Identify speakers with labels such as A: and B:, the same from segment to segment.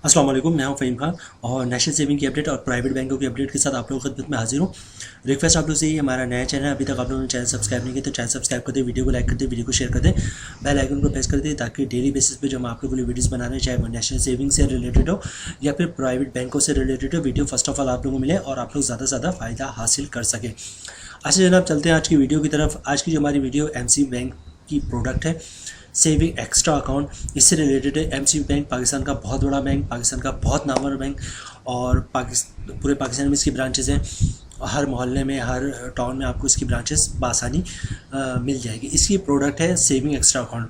A: अस्सलाम वालेकुम, मैं हूं फ़हीम खान और नेशनल सेविंग की अपडेट और प्राइवेट बैंकों की अपडेट के साथ आप लोगों की खिदमत में हाजिर हूं। रिक्वेस्ट आप लोग से ही हमारा नया चैनल है, अभी तक आप लोगों ने चैनल सब्सक्राइब नहीं किया तो चैनल सब्सक्राइब कर दे, वीडियो को लाइक कर दे, वीडियो को शेयर कर दे, बेल आइकन को प्रेस कर दे ताकि डेली बेसिस पे जो हम आप लोगों के लिए वीडियोज़ बना रहे हैं, चाहे वो नेशनल सेविंग से रिलेटेड हो या फिर प्राइवेट बैंकों से रिलेटेड हो, वीडियो फर्स्ट ऑफ ऑल आप लोगों को मिले और आप लोग ज़्यादा से ज़्यादा फ़ायदा हासिल कर सकें। अच्छा जनाब, चलते हैं आज की वीडियो की तरफ। आज की जो हमारी वीडियो एमसी बैंक की प्रोडक्ट है, सेविंग एक्स्ट्रा अकाउंट, इससे रिलेटेड है। एमसी बैंक पाकिस्तान का बहुत बड़ा बैंक, पाकिस्तान का बहुत नामवर बैंक और पूरे पाकिस्तान में इसकी ब्रांचेज़ हैं। हर मोहल्ले में, हर टाउन में आपको इसकी ब्रांचेस बआसानी मिल जाएगी। इसकी प्रोडक्ट है सेविंग एक्स्ट्रा अकाउंट।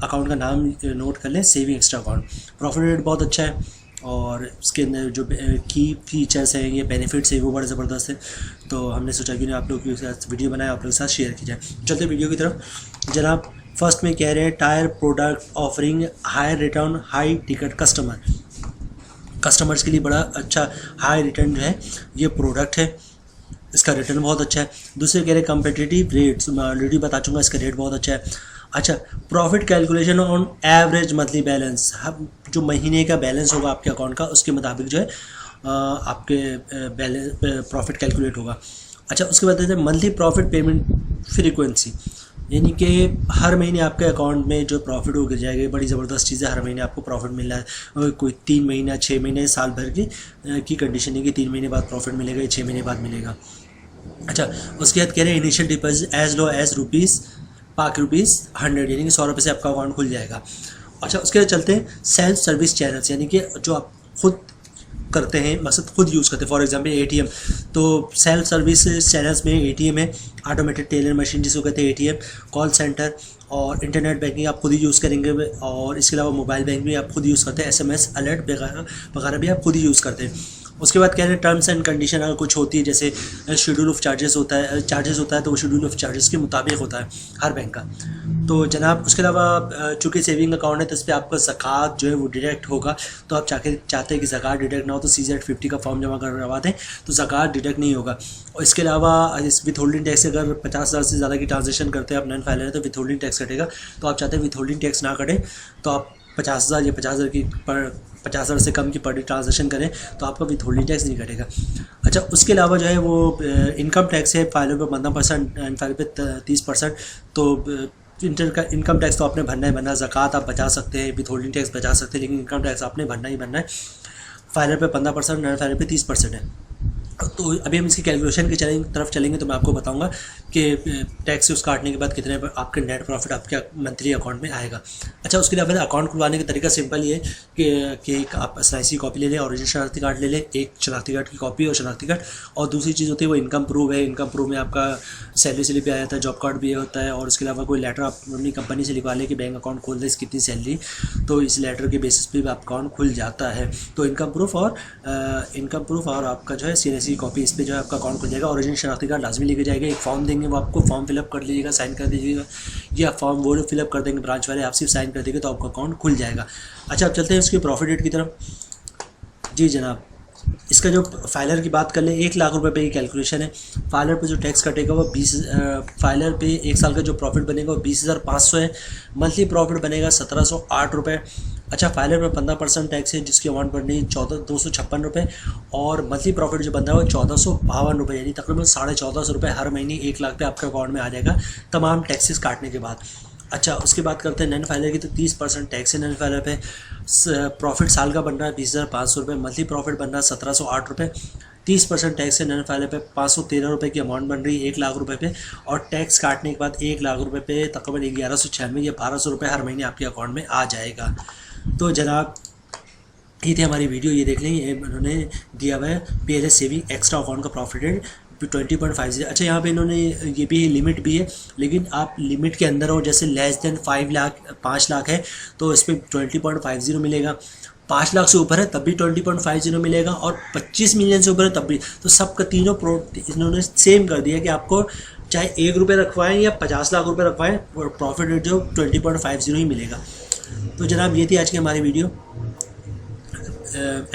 A: अकाउंट का नाम नोट कर लें, saving extra account. Profit rate बहुत अच्छा है और इसके अंदर जो की फीचर्स हैं, ये बेनिफिट्स है, वो बड़े ज़बरदस्त है। तो हमने सोचा कि आप लोग के साथ वीडियो बनाए, आप लोग के साथ शेयर की जाए। चलते वीडियो की तरफ। जनाब फर्स्ट में कह रहे हैं tyre product offering high return high ticket customers के लिए बड़ा अच्छा हाई रिटर्न जो है ये प्रोडक्ट है, इसका रिटर्न बहुत अच्छा है। दूसरे कह रहे हैं कम्पिटिटिव रेट्स, मैं ऑलरेडी बता चुका, इसका रेट बहुत अच्छा है। अच्छा, profit calculation on average monthly balance, जो महीने का बैलेंस होगा आपके अकाउंट का उसके मुताबिक जो है आपके बैलेंस प्रॉफिट कैलकुलेट होगा। अच्छा, उसके बाद है मंथली प्रॉफिट पेमेंट फ्रीक्वेंसी, यानी कि हर महीने आपके अकाउंट में जो प्रॉफिट हो गिर जाएगा। बड़ी ज़बरदस्त चीज़ है, हर महीने आपको प्रॉफिट मिल रहा है। कोई 3 महीना, 6 महीने, साल भर की कंडीशन है कि 3 महीने बाद प्रॉफिट मिलेगा या 6 महीने बाद मिलेगा। अच्छा, उसके बाद कह रहे हैं initial deposit as low as ₹100, यानी कि 100 रुपये से आपका अकाउंट खुल जाएगा। अच्छा, उसके बाद चलते हैं सेल्फ सर्विस चैनल्स, यानी कि जो आप खुद करते हैं, मकसद खुद यूज़ करते हैं। फॉर एग्जांपल एटीएम, तो सेल्फ सर्विस चैनल्स में एटीएम है, ऑटोमेटेड टेलर मशीन जिसको कहते हैं एटीएम, कॉल सेंटर और इंटरनेट बैंकिंग आप खुद ही यूज़ करेंगे। और इसके अलावा मोबाइल बैंक भी आप खुद यूज़ करते हैं, एसएमएस अलर्ट वगैरह भी आप खुद ही यूज़ करते हैं। उसके बाद कह रहे हैं टर्म्स एंड कंडीशन अगर कुछ होती है, जैसे शेड्यूल ऑफ चार्जेस होता है तो वो शेड्यूल ऑफ चार्जेस के मुताबिक होता है हर बैंक का। तो जनाब उसके अलावा चूँकि सेविंग अकाउंट है तो इस पर आपका ज़कात जो है वो डिडक्ट होगा। तो आप चाहते हैं कि ज़कात डिडक्ट ना हो तो CZ50 का फॉर्म जमा करवा दें तो ज़कात डिडक्ट नहीं होगा। और इसके अलावा इस विथ होल्डिंग टैक्स अगर 50,000 से ज़्यादा की ट्रांजेक्शन करते हैं आप नॉन फाइलर है तो विथ होल्डिंग टैक्स कटेगा। तो आप चाहते हैं विथ होल्डिंग टैक्स ना कटें तो आप 50,000 या 50,000 की 50,000 से कम की पर डे ट्रांजेक्शन करें तो आपका विथ होल्डिंग टैक्स नहीं कटेगा। अच्छा, उसके अलावा जो है वो इनकम टैक्स है, फाइलर पे 15%, नॉन फाइलर पे 30%। तो इनकम टैक्स तो आपने भरना ही भरना। ज़कात आप बचा सकते हैं, विथ होल्डिंग टैक्स बचा सकते हैं, लेकिन इनकम टैक्स आपने भरना ही भरना है। फाइलर पे 15%, नॉन फाइलर पे 30% है। तो अभी हम इसकी कैलकुलेशन की तरफ चलेंगे तो मैं आपको बताऊंगा कि टैक्स उस काटने के बाद कितने पर आपके नेट प्रॉफिट आपके मंथली अकाउंट में आएगा। अच्छा, उसके अलावा अकाउंट खुलवाने का तरीका सिंपल ही है कि एक आप SNIC कॉपी ले लें, ओरिजिनल शनाख्ती कार्ड ले लें, एक शनाख्ती कार्ड की कॉपी और शनाख्ती कार्ड, और दूसरी चीज़ होती है वो इनकम प्रूफ है। इनकम प्रूफ में आपका सैलरी स्लिप भी आ जाता है, जॉब कार्ड भी होता है, और इसके अलावा कोई लेटर आप अपनी कंपनी से लिखवा लें कि बैंक अकाउंट खोल दें, कितनी सैलरी, तो इस लेटर के बेसिस पे आप अकाउंट खुल जाता है। तो इनकम प्रूफ और आपका जो है CNSE कॉपी, इस पर जो है आपका अकाउंट खुल जाएगा। ओरिजिनल शनाख्ती कार्ड लाजमी लेके जाएगा। एक फॉर्म देंगे, वो आपको फॉर्म फिलअप कर लीजिएगा, साइन कर दीजिएगा, या फॉर्म वो फिलअप कर देंगे ब्रांच वाले, आप सिर्फ साइन कर देंगे तो आपका अकाउंट खुल जाएगा। अच्छा, अब चलते हैं उसके प्रॉफिट रेट की तरफ। जी जनाब, इसका जो फाइलर की बात कर लें, 1 लाख रुपए पे की कैलकुलेशन है। फाइलर पे जो टैक्स कटेगा वो फाइलर पे 1 साल का जो प्रॉफिट बनेगा वो 20,500 है। मंथली प्रॉफिट बनेगा 1,708 रुपये। अच्छा, फाइलर पे 15% टैक्स है जिसकी अमाउंट बढ़नी 256 रुपये, और मंथली प्रॉफिट जो बनता है वो 1,452 रुपये, यानी तकरीबन 1,450 रुपये हर महीने 1 लाख पे आपके अकाउंट में आ जाएगा तमाम टैक्सेस काटने के बाद। अच्छा, उसके बाद करते हैं नॉन फाइलर की, तो 30% टैक्स है नॉन फाइलर पे। प्रॉफिट साल का बन रहा है 20,500 रुपये, मंथली प्रॉफिट बन रहा है 1,708 रुपये। 30% टैक्स है नॉन फाइलर पे, 513 रुपये की अमाउंट बन रही है 1 लाख रुपये पे, और टैक्स काटने के बाद 1 लाख रुपये पे तकरीबन 1196 या 1200 रुपये हर महीने आपके अकाउंट में आ जाएगा। तो जनाब ये थी हमारी वीडियो, ये देख लें, ये उन्होंने दिया हुआ है PLS सेविंग एक्स्ट्रा अकाउंट का प्रॉफिट रेट 20.50। अच्छा, यहाँ पे इन्होंने ये भी लिमिट भी है, लेकिन आप लिमिट के अंदर हो, जैसे लेस देन 5 लाख है तो इस पर 20.50 मिलेगा। 5 लाख से ऊपर है तब भी 20.50 मिलेगा, और 25 मिलियन से ऊपर है तब भी। तो सबका तीनों इन्होंने सेम कर दिया कि आपको चाहे 1 रुपये रखवाएं या 50 लाख रुपये रखवाएं, प्रॉफिट रेट जो 20.50 ही मिलेगा। तो जनाब ये थी आज की हमारी वीडियो।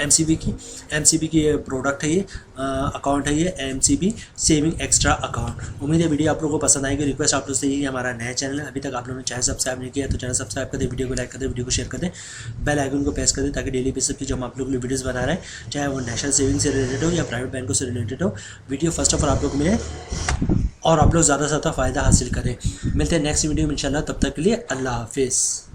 A: MCB की ये प्रोडक्ट है, ये अकाउंट है, ये MCB सेविंग एक्स्ट्रा अकाउंट। उम्मीद है वीडियो आप लोगों को पसंद आएगी। रिक्वेस्ट आप लोग से ये हमारा नया चैनल है, अभी तक आप लोगों ने चैनल सब्सक्राइब नहीं किया तो चैनल सब्सक्राइब कर दे, वीडियो को लाइक कर दे, वीडियो को शेयर कर दे, बेल आइकन को प्रेस कर दे, ताकि डेली बेसिस पे जो हम आप लोग के लिए वीडियोस बना रहे हैं, चाहे वो नेशनल सेविंग से रिलेटेड हो या प्राइवेट बैंकों से रिलेटेड हो, वीडियो फर्स्ट ऑफ ऑल आप लोग को मिले और आप लोग ज़्यादा से ज़्यादा फ़ायदा हासिल करें। मिलते हैं नेक्स्ट वीडियो में इंशाल्लाह, तब तक के लिए अल्लाह हाफिज़।